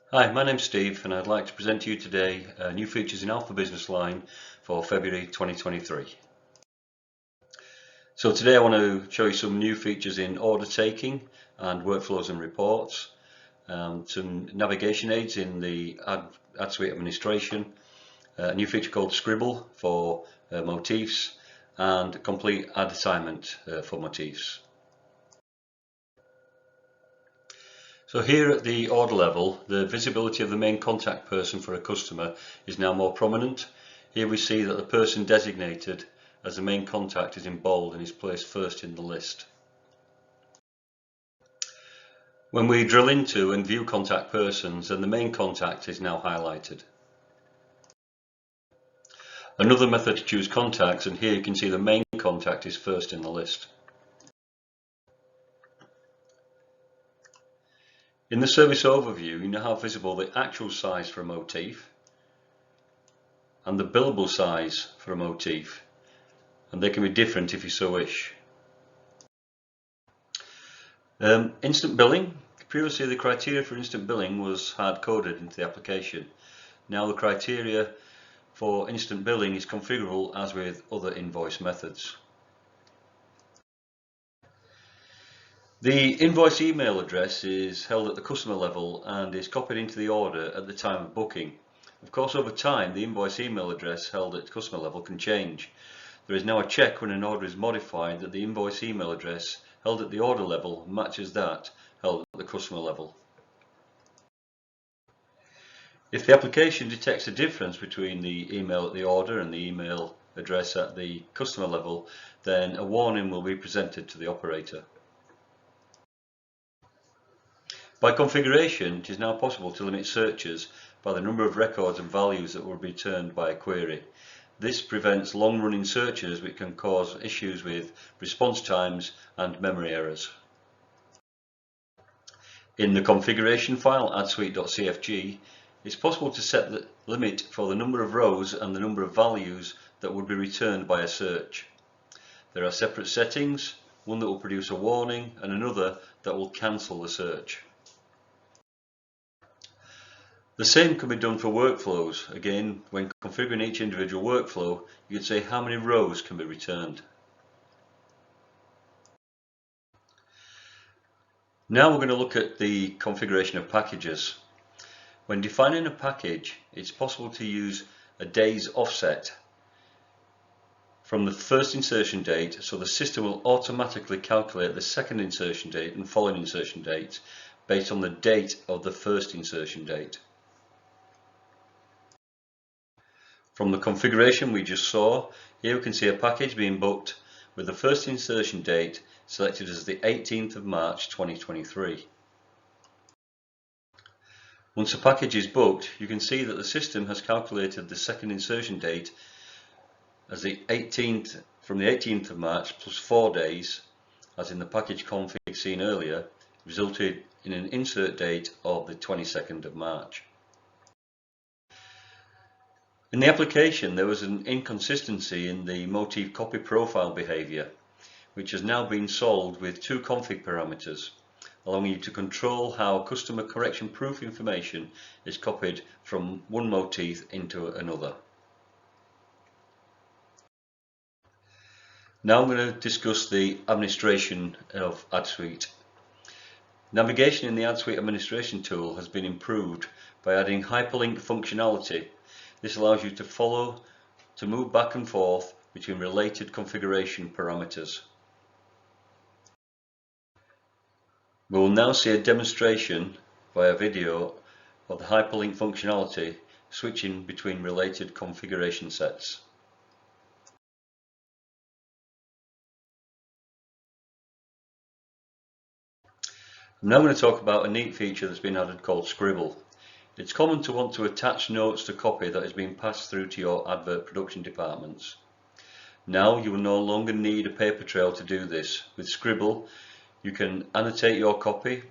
Hi, my name's Steve and I'd like to present to you today new features in Alpha BusinessLine for February 2023. So today I want to show you some new features in order taking and workflows and reports, some navigation aids in the ad suite administration, a new feature called Scribble for motifs, and complete ad assignment for motifs. So here at the order level, the visibility of the main contact person for a customer is now more prominent. Here we see that the person designated as the main contact is in bold and is placed first in the list. When we drill into and view contact persons, then the main contact is now highlighted. Another method to choose contacts, and here you can see the main contact is first in the list. In the service overview, you now have visible the actual size for a motif and the billable size for a motif, and they can be different if you so wish. Instant billing. Previously the criteria for instant billing was hard coded into the application. Now the criteria for instant billing is configurable as with other invoice methods. The invoice email address is held at the customer level and is copied into the order at the time of booking. Of course, over time the invoice email address held at customer level can change. There is now a check when an order is modified that the invoice email address held at the order level matches that held at the customer level. If the application detects a difference between the email at the order and the email address at the customer level, then a warning will be presented to the operator. By configuration, it is now possible to limit searches by the number of records and values that will be returned by a query. This prevents long-running searches which can cause issues with response times and memory errors. In the configuration file addsuite.cfg, it's possible to set the limit for the number of rows and the number of values that would be returned by a search. There are separate settings, one that will produce a warning and another that will cancel the search. The same can be done for workflows. Again, when configuring each individual workflow, you can say how many rows can be returned. Now we're going to look at the configuration of packages. When defining a package, it's possible to use a day's offset from the first insertion date, so the system will automatically calculate the second insertion date and following insertion dates based on the date of the first insertion date. From the configuration we just saw, here we can see a package being booked with the first insertion date selected as the 18th of March 2023. Once a package is booked, you can see that the system has calculated the second insertion date as the 18th from the 18th of March plus 4 days, as in the package config seen earlier, resulted in an insert date of the 22nd of March. In the application, there was an inconsistency in the motif copy profile behavior, which has now been solved with two config parameters, allowing you to control how customer correction proof information is copied from one motif into another. Now I'm going to discuss the administration of AdSuite. Navigation in the AdSuite administration tool has been improved by adding hyperlink functionality. This allows you to move back and forth between related configuration parameters. We will now see a demonstration via video of the hyperlink functionality switching between related configuration sets. I'm now going to talk about a neat feature that's been added called Scribble. It's common to want to attach notes to copy that is being passed through to your advert production departments. Now you will no longer need a paper trail to do this. With Scribble, you can annotate your copy,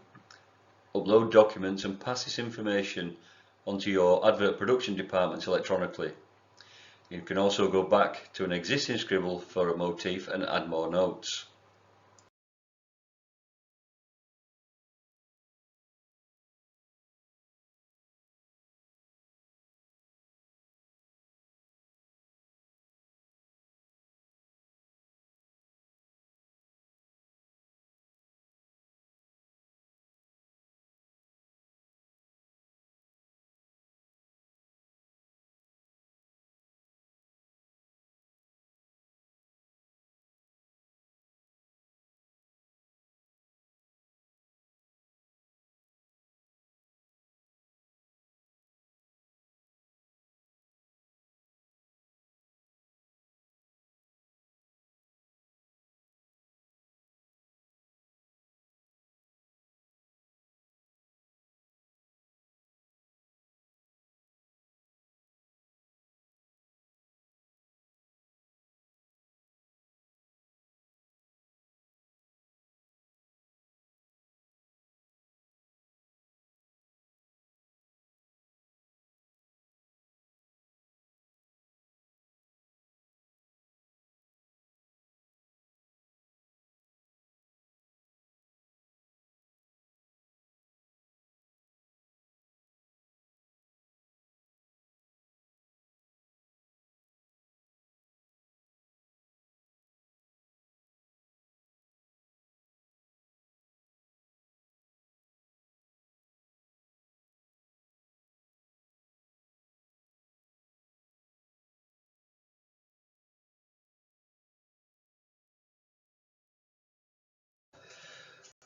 upload documents and pass this information onto your advert production departments electronically. You can also go back to an existing Scribble for a motif and add more notes.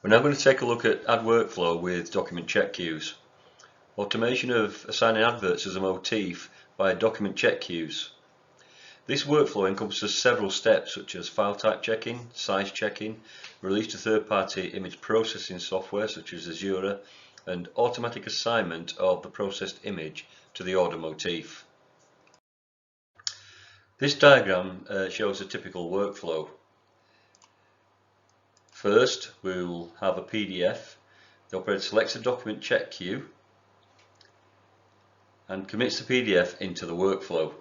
We're now going to take a look at ad workflow with document check queues. Automation of assigning adverts as a motif by document check queues. This workflow encompasses several steps such as file type checking, size checking, release to third-party image processing software such as Azure, and automatic assignment of the processed image to the order motif. This diagram shows a typical workflow. First, we'll have a PDF. The operator selects a document check queue and commits the PDF into the workflow.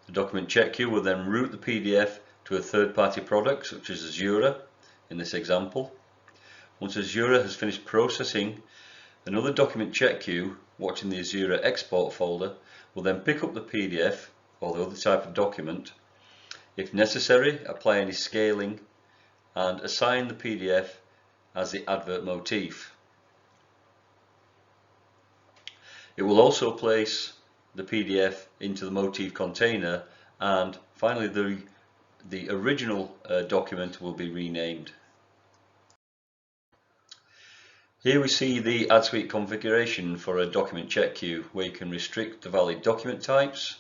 The document check queue will then route the PDF to a third-party product such as Azure in this example. Once Azure has finished processing, another document check queue watching the Azure export folder will then pick up the PDF or the other type of document. If necessary, apply any scaling and assign the PDF as the advert motif. It will also place the PDF into the motif container, and finally the original document will be renamed. Here we see the AdSuite configuration for a document check queue, where you can restrict the valid document types,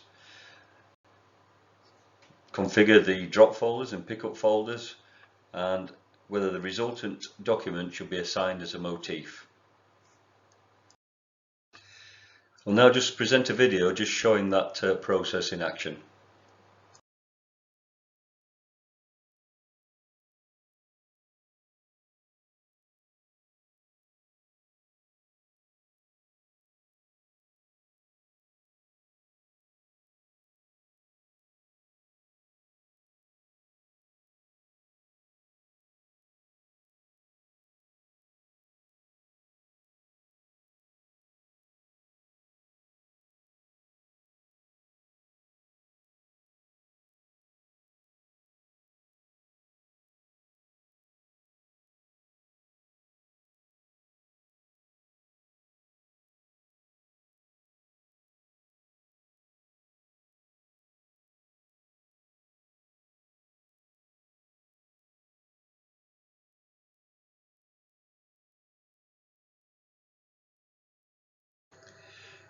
configure the drop folders and pickup folders, and whether the resultant document should be assigned as a motif. I'll now just present a video just showing that process in action.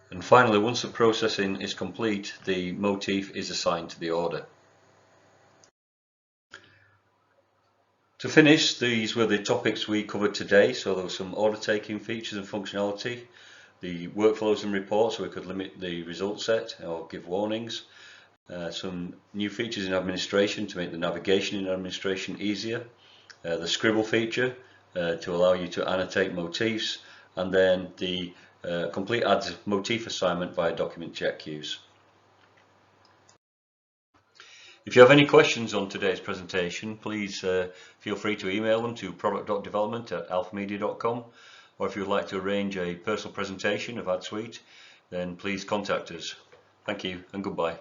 And finally, once the processing is complete, the motif is assigned to the order. To finish, these were the topics we covered today. So there were some order taking features and functionality, the workflows and reports so we could limit the result set or give warnings, some new features in administration to make the navigation in administration easier, the Scribble feature to allow you to annotate motifs, and then the complete ads motif assignment via document check queues. If you have any questions on today's presentation, please feel free to email them to product.development@alphamedia.com, or if you would like to arrange a personal presentation of AdSuite, then please contact us. Thank you and goodbye.